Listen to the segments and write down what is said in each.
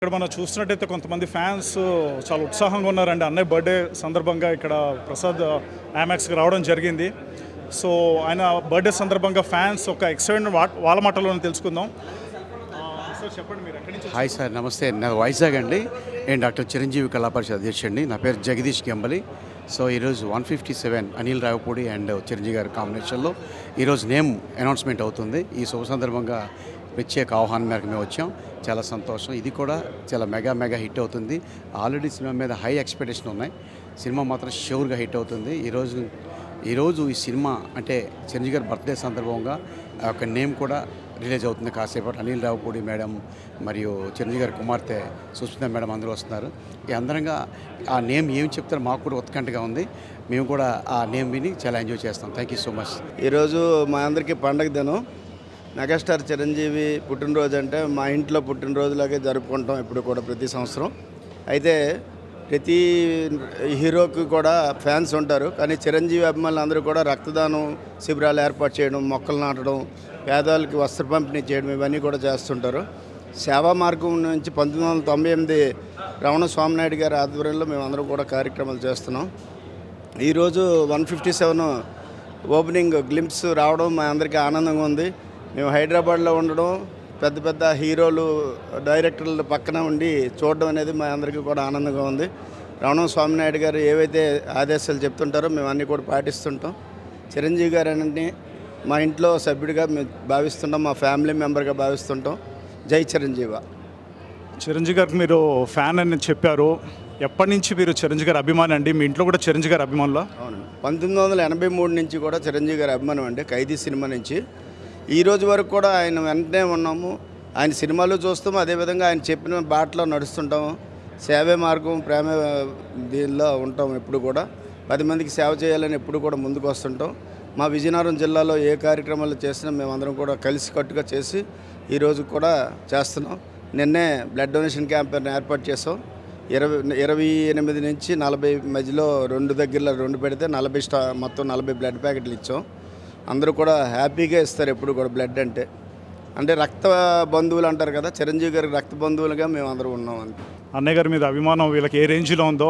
ఇక్కడ మనం చూస్తున్నట్టయితే కొంతమంది ఫ్యాన్స్ చాలా ఉత్సాహంగా ఉన్నారండి. అన్నయ్య బర్త్డే సందర్భంగా ఇక్కడ ప్రసాద్ ఐమాక్స్కి రావడం జరిగింది. సో ఆయన బర్త్డే సందర్భంగా ఫ్యాన్స్ ఒక ఎక్సైట్మెంట్ వాళ్ళ మాటలోనే తెలుసుకుందాం. సార్ చెప్పండి, మీరు ఎక్కడి నుంచి? హాయ్ సార్, నమస్తే. నా వైజాగ్ అండి. నేను డాక్టర్ చిరంజీవి కళా పరిషత్ అధ్యక్షుడిని. నా పేరు జగదీష్ గంబలి. సో ఈరోజు 157 అనిల్ రావిపూడి అండ్ చిరంజీవి గారి కాంబినేషన్లో ఈరోజు నేమ్ అనౌన్స్మెంట్ అవుతుంది. ఈ శుభ సందర్భంగా ప్రత్యేక ఆహ్వానం మేరకు మేము వచ్చాం. చాలా సంతోషం. ఇది కూడా చాలా మెగా హిట్ అవుతుంది. ఆల్రెడీ సినిమా మీద హై ఎక్స్పెక్టేషన్ ఉన్నాయి. సినిమా మాత్రం షూర్గా హిట్ అవుతుంది. ఈరోజు ఈ సినిమా అంటే చిరంజీవి గారి బర్త్డే సందర్భంగా ఒక నేమ్ కూడా రిలీజ్ అవుతుంది. కాసేపటి అనిల్ రావిపూడి మేడం మరియు చిరంజీవి గారి కుమార్తె సుస్మిత మేడం అందరూ వస్తున్నారు. ఈ అందరంగా ఆ నేమ్ ఏం చెప్తారో మాకు కూడా ఉత్కంఠగా ఉంది. మేము కూడా ఆ నేమ్ విని చాలా ఎంజాయ్ చేస్తాం. Thank you so much. ఈరోజు మా అందరికీ పండగ దినం. మెగాస్టార్ చిరంజీవి పుట్టినరోజు అంటే మా ఇంట్లో పుట్టినరోజులాగే జరుపుకుంటాం ఇప్పుడు కూడా ప్రతి సంవత్సరం. అయితే ప్రతి హీరోకి కూడా ఫ్యాన్స్ ఉంటారు, కానీ చిరంజీవి అభిమానులు అందరూ కూడా రక్తదానం శిబిరాలు ఏర్పాటు చేయడం, మొక్కలు నాటడం, పేదవాళ్ళకి వస్త్ర పంపిణీ చేయడం ఇవన్నీ కూడా చేస్తుంటారు. సేవా మార్గం నుంచి 1998 రమణ స్వామినాయుడు గారి ఆధ్వర్యంలో మేమందరం కూడా కార్యక్రమాలు చేస్తున్నాం. ఈరోజు 157 ఓపెనింగ్ గ్లింప్స్ రావడం మా అందరికీ ఆనందంగా ఉంది. మేము హైదరాబాద్లో ఉండడం, పెద్ద హీరోలు డైరెక్టర్ల పక్కన ఉండి చూడడం అనేది మా అందరికీ కూడా ఆనందంగా ఉంది. రమణ స్వామినాయుడు గారు ఏవైతే ఆదేశాలు చెప్తుంటారో మేము అన్నీ కూడా పాటిస్తుంటాం. చిరంజీవి గారు అని మా ఇంట్లో సభ్యుడిగా మేము భావిస్తుంటాం, మా ఫ్యామిలీ మెంబర్గా భావిస్తుంటాం. జై చిరంజీవ. చిరంజీవి గారికి మీరు ఫ్యాన్ అని చెప్పారు. ఎప్పటి నుంచి మీరు చిరంజీవి గారి అభిమాని అండి? మీ ఇంట్లో కూడా చిరంజీవి గారి అభిమానులా? అవును, 1983 నుంచి కూడా చిరంజీవి గారి అభిమానం అండి. ఖైదీ సినిమా నుంచి ఈ రోజు వరకు కూడా ఆయన వెంటనే ఉన్నాము. ఆయన సినిమాలు చూస్తాము, అదేవిధంగా ఆయన చెప్పిన బాటలో నడుస్తుంటాము. సేవే మార్గం, ప్రేమ దీనిలో ఉంటాం. ఎప్పుడు కూడా 10 మందికి సేవ చేయాలని ఎప్పుడు కూడా ముందుకు వస్తుంటాం. మా విజయనగరం జిల్లాలో ఏ కార్యక్రమాలు చేసినా మేమందరం కూడా కలిసికట్టుగా చేసి ఈరోజు కూడా చేస్తున్నాం. నిన్నే బ్లడ్ డొనేషన్ క్యాంపెయిన్ ఏర్పాటు చేసాం. 28 నుంచి 40 మధ్యలో 2 దగ్గరలో 2 పెడితే 40 మొత్తం 40 బ్లడ్ ప్యాకెట్లు ఇచ్చాం. అందరూ కూడా హ్యాపీగా ఇస్తారు ఎప్పుడు కూడా బ్లడ్ అంటే రక్త బంధువులు అంటారు కదా, చిరంజీవి గారికి రక్త బంధువులుగా మేము అందరూ ఉన్నాం. అన్నయ్య గారి మీద అభిమానం వీళ్ళకి ఏ రేంజ్లో ఉందో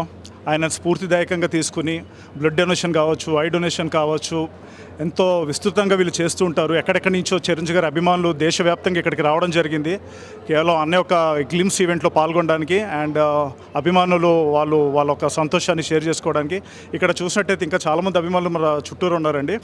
ఆయన స్ఫూర్తిదాయకంగా తీసుకుని బ్లడ్ డొనేషన్ కావచ్చు, ఐ డొనేషన్ కావచ్చు, ఎంతో విస్తృతంగా వీళ్ళు చేస్తూ ఉంటారు. ఎక్కడెక్కడి నుంచో చిరంజీవి గారి అభిమానులు దేశవ్యాప్తంగా ఇక్కడికి రావడం జరిగింది కేవలం అన్నయ్య ఒక గ్లిమ్స్ ఈవెంట్లో పాల్గొనడానికి. అండ్ అభిమానులు వాళ్ళ ఒక సంతోషాన్ని షేర్ చేసుకోవడానికి. ఇక్కడ చూసినట్టయితే ఇంకా చాలామంది అభిమానులు మన చుట్టూరు ఉన్నారండి.